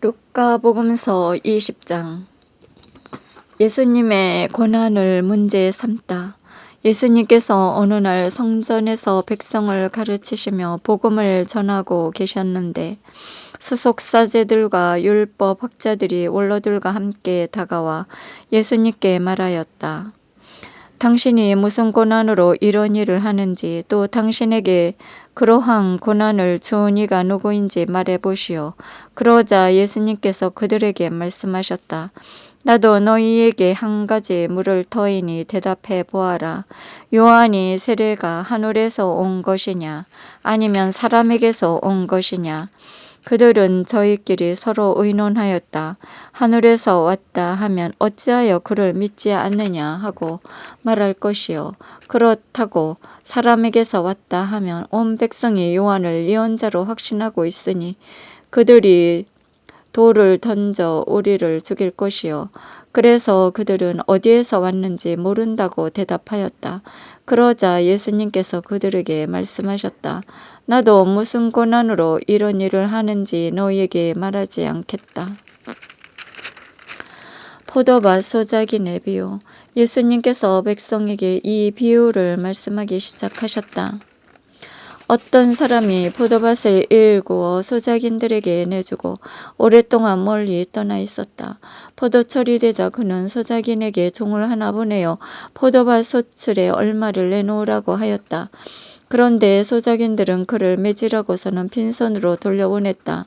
루카복음서 20장. 예수님의 고난을 문제 삼다. 예수님께서 어느 날 성전에서 백성을 가르치시며 복음을 전하고 계셨는데 수석사제들과 율법 학자들이 원로들과 함께 다가와 예수님께 말하였다. 당신이 무슨 고난으로 이런 일을 하는지, 또 당신에게 그러한 고난을 주은 이가 누구인지 말해보시오. 그러자 예수님께서 그들에게 말씀하셨다. 나도 너희에게 한 가지 물을 터이니 대답해 보아라. 요한이 세례가 하늘에서 온 것이냐, 아니면 사람에게서 온 것이냐? 그들은 저희끼리 서로 의논하였다. 하늘에서 왔다 하면 어찌하여 그를 믿지 않느냐 하고 말할 것이요. 그렇다고 사람에게서 왔다 하면 온 백성이 요한을 예언자로 확신하고 있으니 그들이 돌을 던져 우리를 죽일 것이요. 그래서 그들은 어디에서 왔는지 모른다고 대답하였다. 그러자 예수님께서 그들에게 말씀하셨다. 나도 무슨 고난으로 이런 일을 하는지 너희에게 말하지 않겠다. 포도밭 소작인의 비유. 예수님께서 백성에게 이 비유를 말씀하기 시작하셨다. 어떤 사람이 포도밭을 일구어 소작인들에게 내주고 오랫동안 멀리 떠나 있었다. 포도철이 되자 그는 소작인에게 종을 하나 보내어 포도밭 소출에 얼마를 내놓으라고 하였다. 그런데 소작인들은 그를 매질하고서는 빈손으로 돌려보냈다.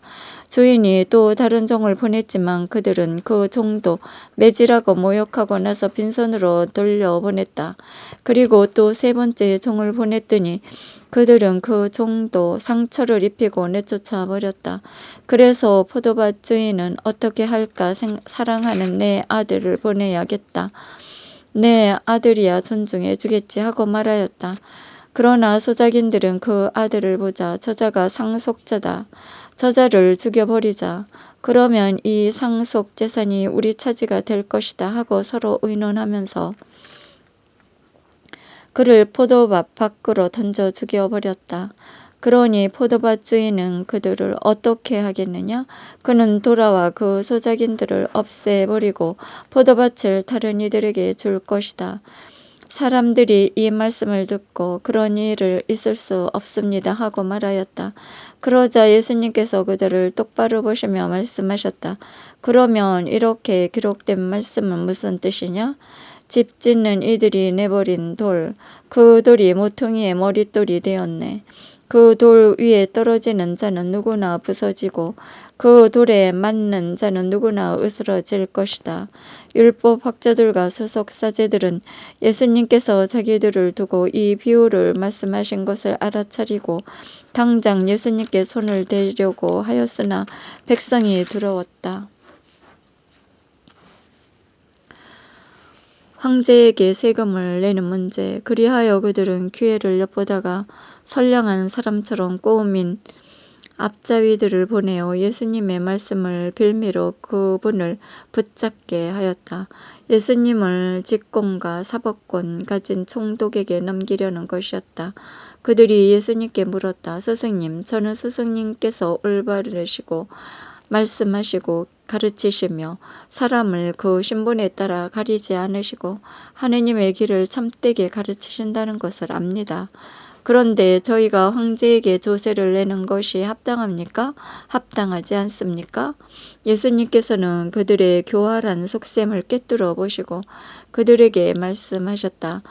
주인이 또 다른 종을 보냈지만 그들은 그 종도 매질하고 모욕하고 나서 빈손으로 돌려보냈다. 그리고 또 세 번째 종을 보냈더니 그들은 그 종도 상처를 입히고 내쫓아 버렸다. 그래서 포도밭 주인은 어떻게 할까 사랑하는 내 아들을 보내야겠다. 내 아들이야 존중해 주겠지 하고 말하였다. 그러나 소작인들은 그 아들을 보자 저자가 상속자다. 저자를 죽여버리자. 그러면 이 상속 재산이 우리 차지가 될 것이다 하고 서로 의논하면서 그를 포도밭 밖으로 던져 죽여버렸다. 그러니 포도밭 주인은 그들을 어떻게 하겠느냐? 그는 돌아와 그 소작인들을 없애버리고 포도밭을 다른 이들에게 줄 것이다. 사람들이 이 말씀을 듣고 그런 일을 있을 수 없습니다 하고 말하였다. 그러자 예수님께서 그들을 똑바로 보시며 말씀하셨다. 그러면 이렇게 기록된 말씀은 무슨 뜻이냐? 집 짓는 이들이 내버린 돌, 그 돌이 모퉁이의 머릿돌이 되었네. 그 돌 위에 떨어지는 자는 누구나 부서지고 그 돌에 맞는 자는 누구나 으스러질 것이다. 율법 학자들과 수석사제들은 예수님께서 자기들을 두고 이 비유를 말씀하신 것을 알아차리고 당장 예수님께 손을 대려고 하였으나 백성이 두려웠다. 황제에게 세금을 내는 문제. 그리하여 그들은 기회를 엿보다가 선량한 사람처럼 꼬우민 앞자위들을 보내어 예수님의 말씀을 빌미로 그분을 붙잡게 하였다. 예수님을 직권과 사법권 가진 총독에게 넘기려는 것이었다. 그들이 예수님께 물었다. 스승님, 저는 스승님께서 올바르시고 말씀하시고 가르치시며 사람을 그 신분에 따라 가리지 않으시고 하느님의 길을 참되게 가르치신다는 것을 압니다. 그런데 저희가 황제에게 조세를 내는 것이 합당합니까? 합당하지 않습니까? 예수님께서는 그들의 교활한 속셈을 꿰뚫어 보시고 그들에게 말씀하셨다.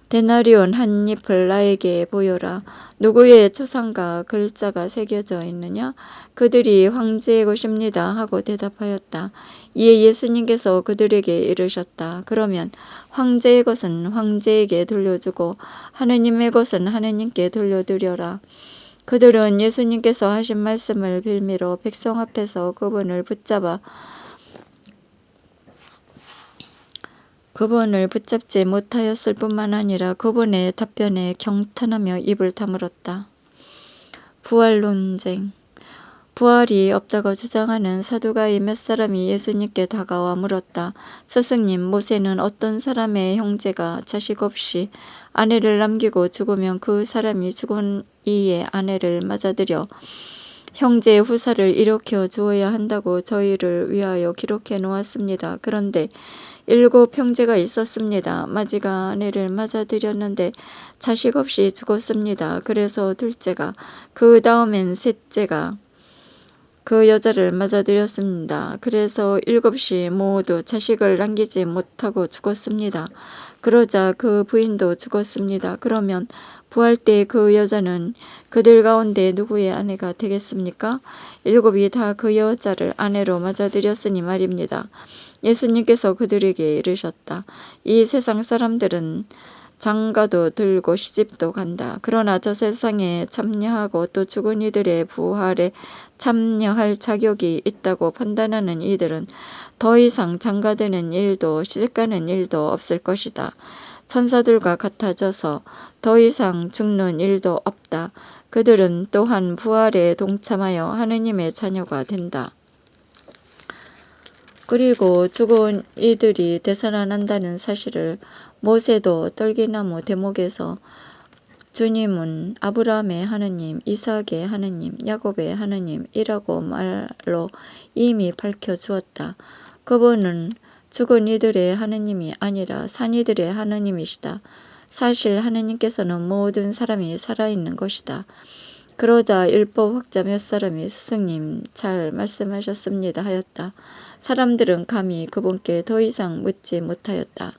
데나리온 한 잎을 나에게 보여라. 누구의 초상과 글자가 새겨져 있느냐? 그들이 황제의 것입니다 하고 대답하였다. 이에 예수님께서 그들에게 이르셨다. 그러면 황제의 것은 황제에게 돌려주고 하느님의 것은 하느님께 돌려드려라. 그들은 예수님께서 하신 말씀을 빌미로 백성 앞에서 그분을 붙잡지 못하였을 뿐만 아니라 그분의 답변에 경탄하며 입을 다물었다. 부활 논쟁. 부활이 없다고 주장하는 사두가이 몇 사람이 예수님께 다가와 물었다. 스승님, 모세는 어떤 사람의 형제가 자식 없이 아내를 남기고 죽으면 그 사람이 죽은 이의 아내를 맞아들여 형제 후사를 일으켜 주어야 한다고 저희를 위하여 기록해 놓았습니다. 그런데 7 형제가 있었습니다. 마지가 아내를 맞아들였는데 자식 없이 죽었습니다. 그래서 둘째가, 그 다음엔 셋째가 그 여자를 맞아들였습니다. 그래서 7이 모두 자식을 남기지 못하고 죽었습니다. 그러자 그 부인도 죽었습니다. 그러면 부활 때 그 여자는 그들 가운데 누구의 아내가 되겠습니까? 7이 다 그 여자를 아내로 맞아들였으니 말입니다. 예수님께서 그들에게 이르셨다. 이 세상 사람들은 장가도 들고 시집도 간다. 그러나 저 세상에 참여하고 또 죽은 이들의 부활에 참여할 자격이 있다고 판단하는 이들은 더 이상 장가드는 일도 시집가는 일도 없을 것이다. 천사들과 같아져서 더 이상 죽는 일도 없다. 그들은 또한 부활에 동참하여 하느님의 자녀가 된다. 그리고 죽은 이들이 되살아난다는 사실을 모세도 떨기나무 대목에서 주님은 아브라함의 하느님, 이삭의 하느님, 야곱의 하느님이라고 말로 이미 밝혀주었다. 그분은 죽은 이들의 하느님이 아니라 산 이들의 하느님이시다. 사실 하느님께서는 모든 사람이 살아있는 것이다. 그러자 율법 학자 몇 사람이 스승님 잘 말씀하셨습니다 하였다. 사람들은 감히 그분께 더 이상 묻지 못하였다.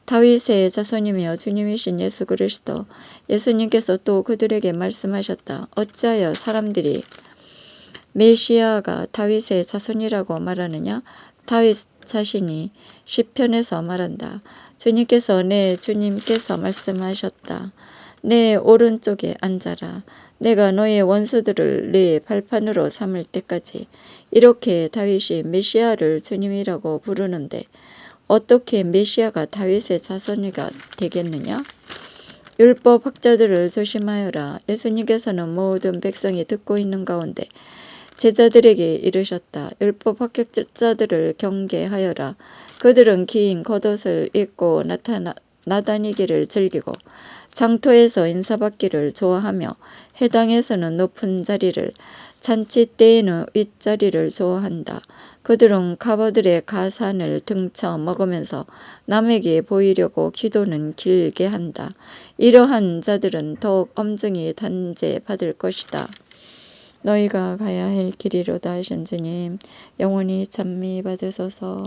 다윗의 자손이며 주님이신 예수 그리스도, 예수님께서 또 그들에게 말씀하셨다. 어찌하여 사람들이 메시아가 다윗의 자손이라고 말하느냐? 다윗 자신이 시편에서 말한다. 주님께서 내 주님께서 말씀하셨다. 내 오른쪽에 앉아라. 내가 너의 원수들을 네 발판으로 삼을 때까지. 이렇게 다윗이 메시아를 주님이라고 부르는데 어떻게 메시아가 다윗의 자손이가 되겠느냐? 율법 학자들을 조심하여라. 예수님께서는 모든 백성이 듣고 있는 가운데 제자들에게 이르셨다. 율법 학자들을 경계하여라. 그들은 긴 겉옷을 입고 나다니기를 즐기고 장터에서 인사받기를 좋아하며 회당에서는 높은 자리를, 잔치 때에는 윗자리를 좋아한다. 그들은 갑아들의 가산을 등쳐 먹으면서 남에게 보이려고 기도는 길게 한다. 이러한 자들은 더욱 엄중히 단죄받을 것이다. 너희가 가야 할 길이로다 하신 주님, 영원히 찬미 받으소서.